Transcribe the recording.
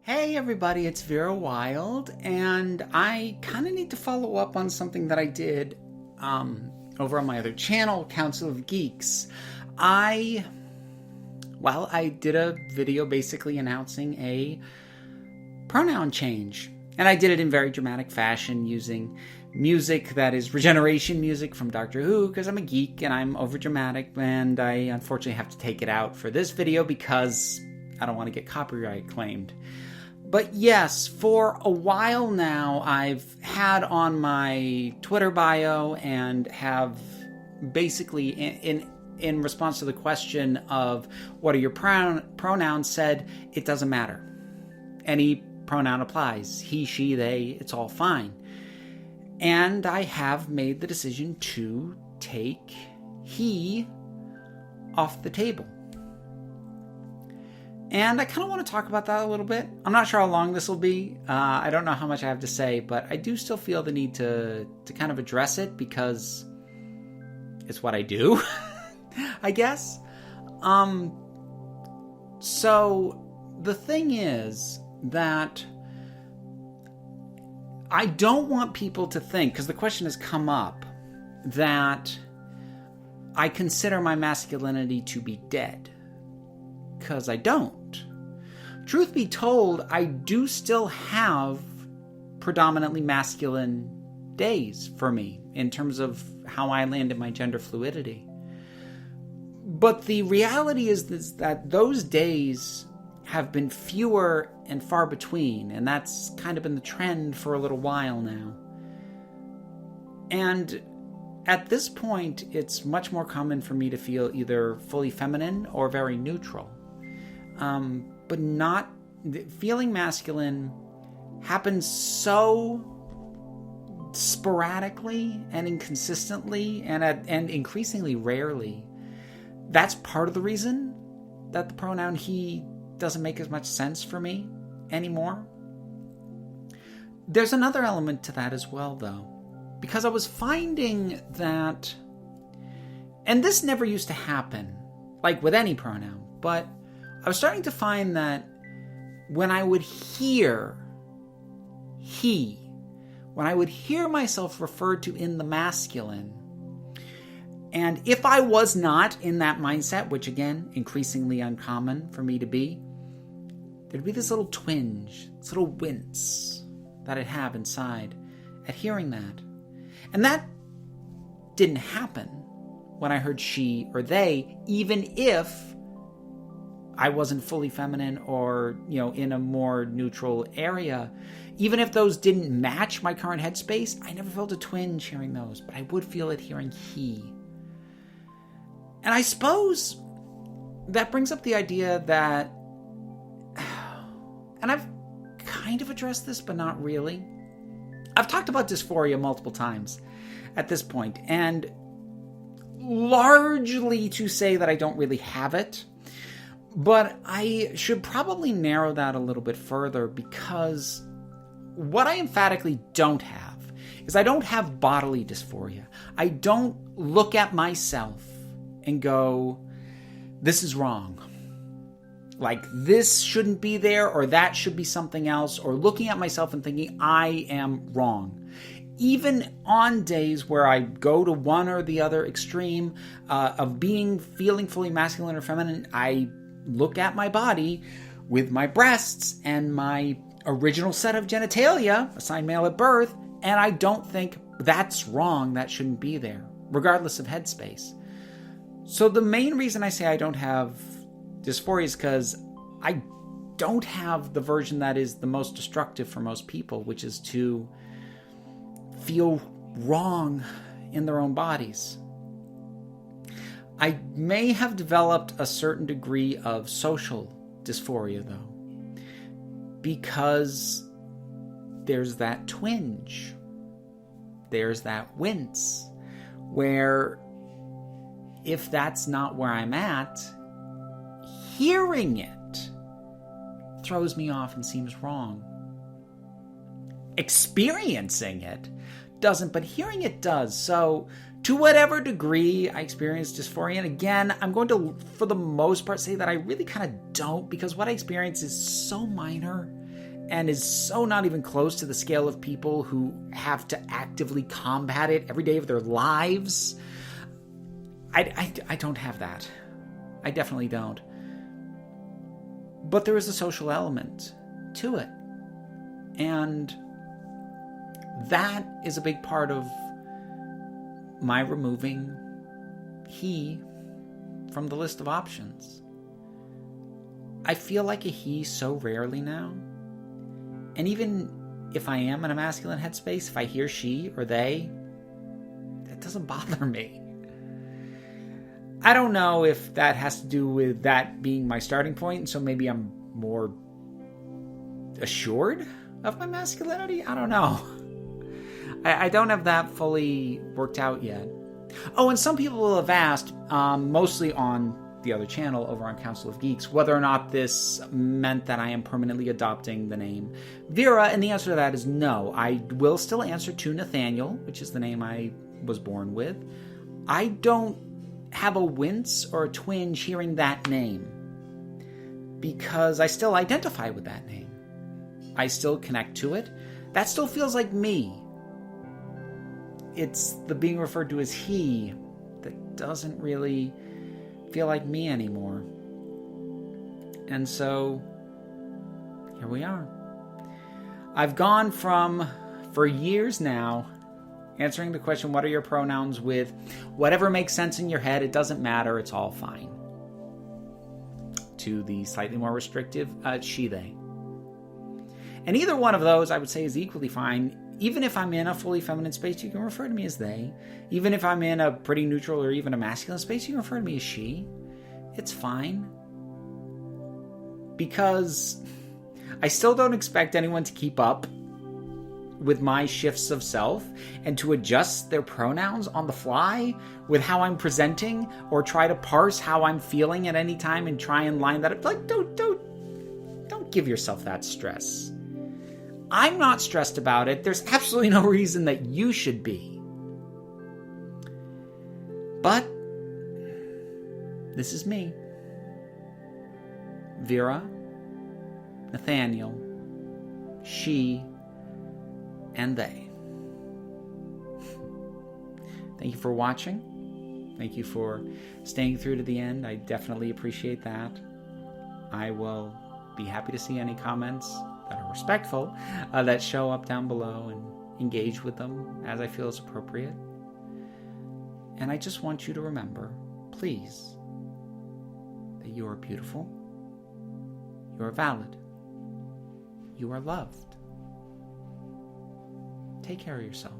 Hey everybody, it's Vera Wylde, and I kind of need to follow up on something that I did over on my other channel, Council of Geeks. I did a video basically announcing a pronoun change, and I did it in very dramatic fashion using music that is regeneration music from Doctor Who, because I'm a geek and I'm overdramatic, and I unfortunately have to take it out for this video because I don't want to get copyright claimed. But yes, for a while now, I've had on my Twitter bio and have basically, in response to the question of what are your pronouns, said it doesn't matter. Any pronoun applies. He, she, they, it's all fine. And I have made the decision to take he off the table. And I kind of want to talk about that a little bit. I'm not sure how long this will be. I don't know how much I have to say, but I do still feel the need to kind of address it because it's what I do, I guess. So the thing is that I don't want people to think, because the question has come up, that I consider my masculinity to be dead. Because I don't. Truth be told, I do still have predominantly masculine days for me in terms of how I land in my gender fluidity. But the reality is that those days have been fewer and far between, and that's kind of been the trend for a little while now. And at this point, it's much more common for me to feel either fully feminine or very neutral. But not feeling masculine happens so sporadically and inconsistently and increasingly rarely. That's part of the reason that the pronoun he doesn't make as much sense for me anymore. There's another element to that as well, though, because I was finding that, and this never used to happen, like with any pronoun, but I was starting to find that when I would hear he, when I would hear myself referred to in the masculine, and if I was not in that mindset, which again, increasingly uncommon for me to be, there'd be this little twinge, this little wince that I'd have inside at hearing that. And that didn't happen when I heard she or they, even if I wasn't fully feminine or, in a more neutral area. Even if those didn't match my current headspace, I never felt a twinge hearing those, but I would feel it hearing he. And I suppose that brings up the idea that, and I've kind of addressed this, but not really. I've talked about dysphoria multiple times at this point, and largely to say that I don't really have it. But I should probably narrow that a little bit further, because what I emphatically don't have is I don't have bodily dysphoria. I don't look at myself and go, this is wrong. Like, this shouldn't be there, or that should be something else, or looking at myself and thinking I am wrong. Even on days where I go to one or the other extreme of feeling fully masculine or feminine, I look at my body with my breasts and my original set of genitalia, assigned male at birth, and I don't think that's wrong, that shouldn't be there, regardless of headspace. So the main reason I say I don't have dysphoria is because I don't have the version that is the most destructive for most people, which is to feel wrong in their own bodies. I may have developed a certain degree of social dysphoria, though, because there's that twinge, there's that wince, where if that's not where I'm at, hearing it throws me off and seems wrong. Experiencing it doesn't, but hearing it does. So to whatever degree I experience dysphoria, and again, I'm going to, for the most part, say that I really kind of don't, because what I experience is so minor and is so not even close to the scale of people who have to actively combat it every day of their lives. I don't have that. I definitely don't. But there is a social element to it. And that is a big part of my removing he from the list of options. I feel like a he so rarely now. And even if I am in a masculine headspace, if I hear she or they, that doesn't bother me. I don't know if that has to do with that being my starting point, and so maybe I'm more assured of my masculinity. I don't know. I don't have that fully worked out yet. Oh, and some people will have asked, mostly on the other channel over on Council of Geeks, whether or not this meant that I am permanently adopting the name Vera, and the answer to that is no. I will still answer to Nathaniel, which is the name I was born with. I don't have a wince or a twinge hearing that name, because I still identify with that name. I still connect to it. That still feels like me. It's the being referred to as he that doesn't really feel like me anymore. And so, here we are. I've gone from, for years now, answering the question, what are your pronouns, with whatever makes sense in your head, it doesn't matter, it's all fine, to the slightly more restrictive, she, they. And either one of those, I would say, is equally fine. Even if I'm in a fully feminine space, you can refer to me as they. Even if I'm in a pretty neutral or even a masculine space, you can refer to me as she. It's fine. Because I still don't expect anyone to keep up with my shifts of self and to adjust their pronouns on the fly with how I'm presenting, or try to parse how I'm feeling at any time and try and line that up. Like, don't give yourself that stress. I'm not stressed about it. There's absolutely no reason that you should be. But this is me. Vera, Nathaniel, she, and they. Thank you for watching. Thank you for staying through to the end. I definitely appreciate that. I will be happy to see any comments that are respectful, that show up down below, and engage with them as I feel is appropriate. And I just want you to remember, please, that you are beautiful, you are valid, you are loved. Take care of yourself.